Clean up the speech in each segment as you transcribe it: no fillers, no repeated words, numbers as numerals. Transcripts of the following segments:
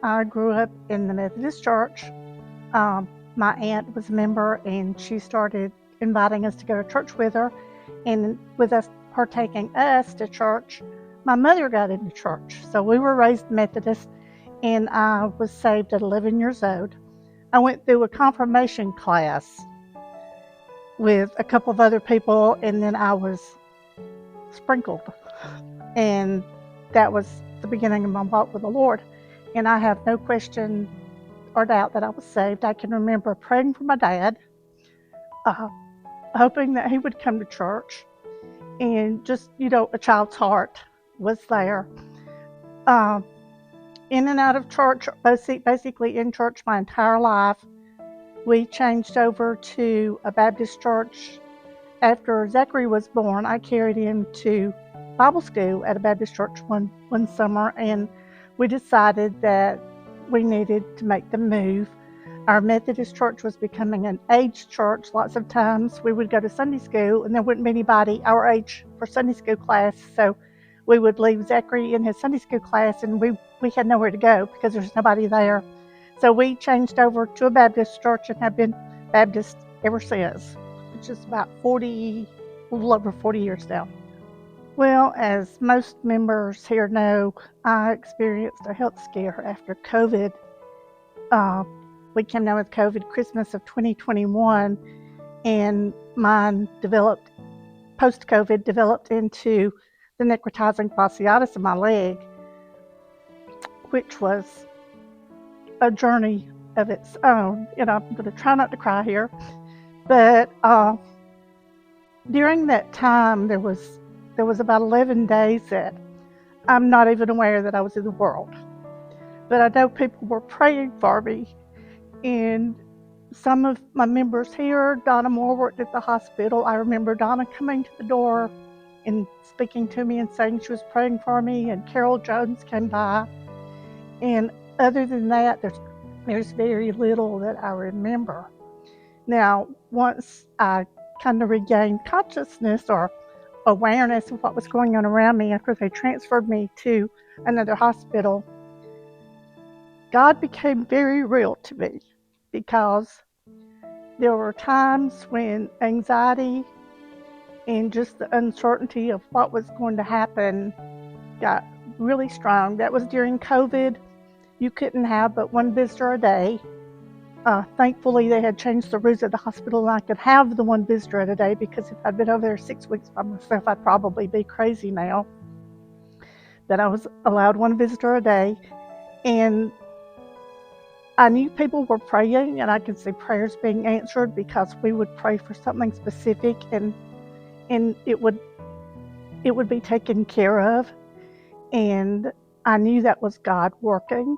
I grew up in the Methodist church. Um, my aunt was a member, and she started inviting us to go to church with her. And with her taking us to church, my mother got into church. So we were raised Methodist, and I was saved at 11 years old. I went through a confirmation class with a couple of other people, and then I was sprinkled. And that was the beginning of my walk with the Lord. And I have no question or doubt that I was saved. I can remember praying for my dad, uh, hoping that he would come to church, and just, a child's heart was there. Uh, in and out of church, basically in church my entire life. We changed over to a Baptist church after Zachary was born. I carried him to Bible school at a Baptist church one summer, and we decided that we needed to make the move. Our Methodist church was becoming an age church. Lots of times we would go to Sunday school and there wouldn't be anybody our age for Sunday school class, so we would leave Zachary in his Sunday school class, and we had nowhere to go because there's nobody there. So we changed over to a Baptist church and have been Baptist ever since, which is about a little over 40 years now. Well, as most members here know, I experienced a health scare after COVID. We came down with COVID Christmas of 2021, and mine post-COVID developed into the necrotizing fasciitis in my leg, which was a journey of its own. I'm going to try not to cry here, but during that time, there was about 11 days that I'm not even aware that I was in the world. But I know people were praying for me, and some of my members here, Donna Moore, worked at the hospital. I remember Donna coming to the door and speaking to me and saying she was praying for me, and Carol Jones came by. And other than that, there's very little that I remember. Now, once I kind of regained consciousness or awareness of what was going on around me after they transferred me to another hospital, God became very real to me, because there were times when anxiety and just the uncertainty of what was going to happen got really strong. That was during COVID. You couldn't have but one visitor a day. Thankfully, they had changed the rules at the hospital, and I could have the one visitor a day, because if I'd been over there 6 weeks by myself, I'd probably be crazy now. That I was allowed one visitor a day, and I knew people were praying, and I could see prayers being answered, because we would pray for something specific, and it would be taken care of, and I knew that was God working.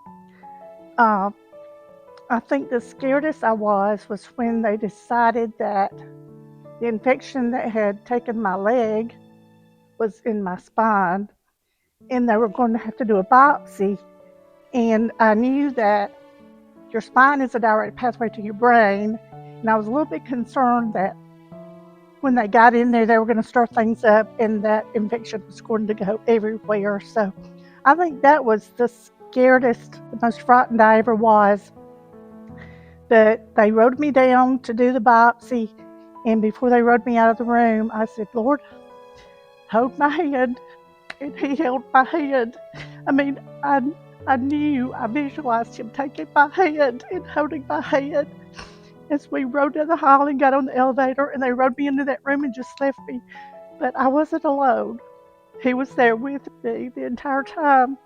I think the scaredest I was when they decided that the infection that had taken my leg was in my spine, and they were going to have to do a biopsy. And I knew that your spine is a direct pathway to your brain, and I was a little bit concerned that when they got in there, they were going to stir things up, and that infection was going to go everywhere. So I think that was the scaredest, the most frightened I ever was. But they rode me down to do the biopsy, and before they rode me out of the room, I said, Lord, hold my hand. And he held my hand. I mean, I knew, I visualized him taking my hand and holding my hand as we rode down the hall and got on the elevator, and they rode me into that room and just left me. But I wasn't alone. He was there with me the entire time.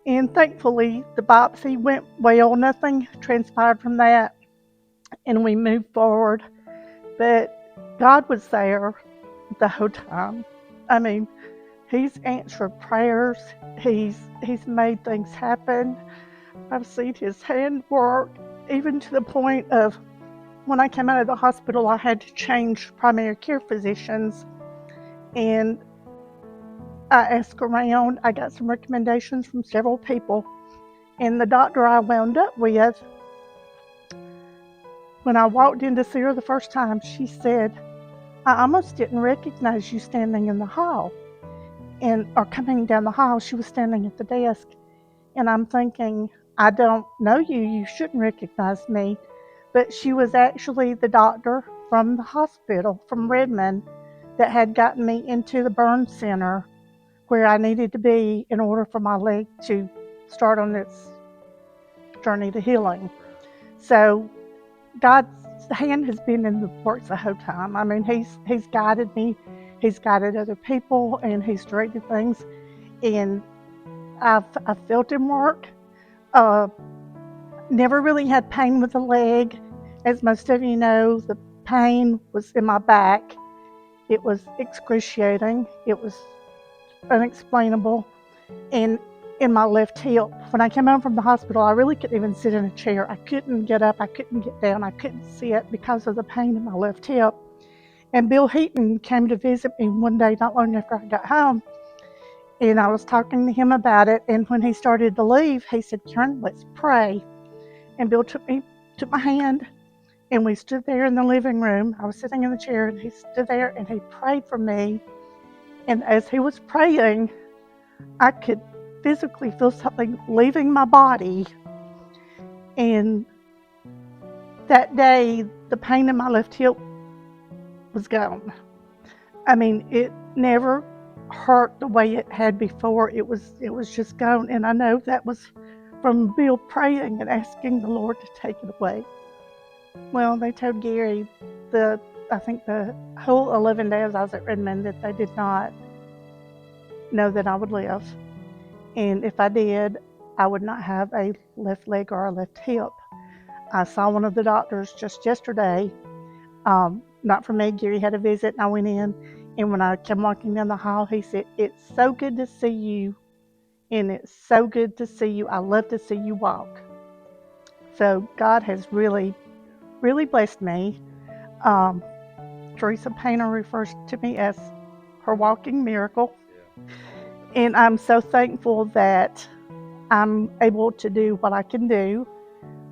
And thankfully, the biopsy went well. Nothing transpired from that, and we moved forward. But God was there the whole time. I mean, He's answered prayers. He's made things happen. I've seen His hand work, even to the point of when I came out of the hospital, I had to change primary care physicians, and I asked around. I got some recommendations from several people, and the doctor I wound up with, when I walked in to see her the first time, she said, I almost didn't recognize you standing in the hall, or coming down the hall. She was standing at the desk, and I'm thinking, I don't know you. You shouldn't recognize me. But she was actually the doctor from the hospital, from Redmond, that had gotten me into the burn center where I needed to be in order for my leg to start on its journey to healing. So God's hand has been in the works the whole time. I mean, He's guided me, He's guided other people, and He's directed things. And I've felt Him work. Uh, Never really had pain with the leg. As most of you know, the pain was in my back. It was excruciating. It was unexplainable. And in my left hip. When I came home from the hospital, I really couldn't even sit in a chair. I couldn't get up. I couldn't get down. I couldn't sit because of the pain in my left hip. And Bill Heaton came to visit me one day not long after I got home. And I was talking to him about it. And when he started to leave, he said, "Karen, let's pray." And Bill took my hand, and we stood there in the living room. I was sitting in the chair, and he stood there and he prayed for me. And as he was praying, I could physically feel something leaving my body. And that day, the pain in my left hip was gone. I mean, it never hurt the way it had before. It was just gone. And I know that was from Bill praying and asking the Lord to take it away. Well, they told Gary I think the whole 11 days I was at Redmond that they did not know that I would live. And if I did, I would not have a left leg or a left hip. I saw one of the doctors just yesterday. Not for me, Gary had a visit and I went in. And when I came walking down the hall, he said, "It's so good to see you. And it's so good to see you. I love to see you walk." So God has really, really blessed me. Um, Teresa Painter refers to me as her walking miracle. And I'm so thankful that I'm able to do what I can do.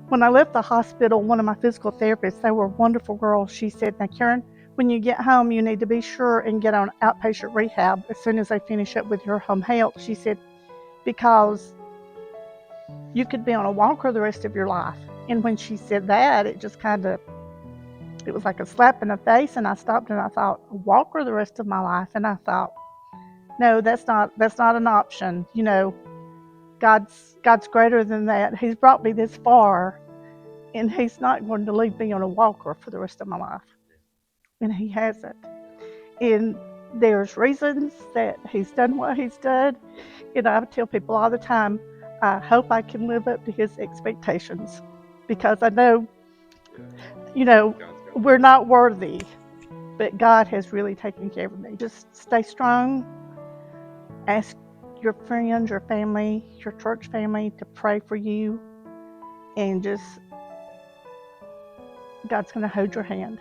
When I left the hospital, one of my physical therapists, they were wonderful girls. She said, "Now, Karen, when you get home, you need to be sure and get on outpatient rehab as soon as they finish up with your home health." She said, "Because you could be on a walker the rest of your life." And when she said that, it just it was like a slap in the face. And I stopped and I thought, a walker the rest of my life? And I thought, no, that's not an option. God's greater than that. He's brought me this far, and He's not going to leave me on a walker for the rest of my life. And He hasn't. And there's reasons that He's done what He's done. And I tell people all the time, I hope I can live up to His expectations, because I know, we're not worthy, but God has really taken care of me. Just stay strong. Ask your friends, your family, your church family to pray for you, and just God's going to hold your hand.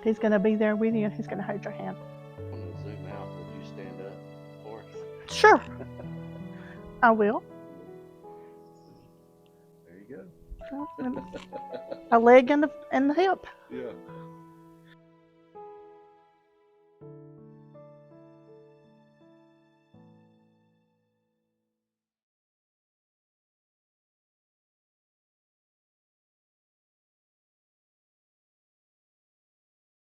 He's going to be there with you, and He's going to hold your hand. I'm going to zoom out. Would you stand up for us? Sure. I will. There you go. A leg and the hip. Yeah.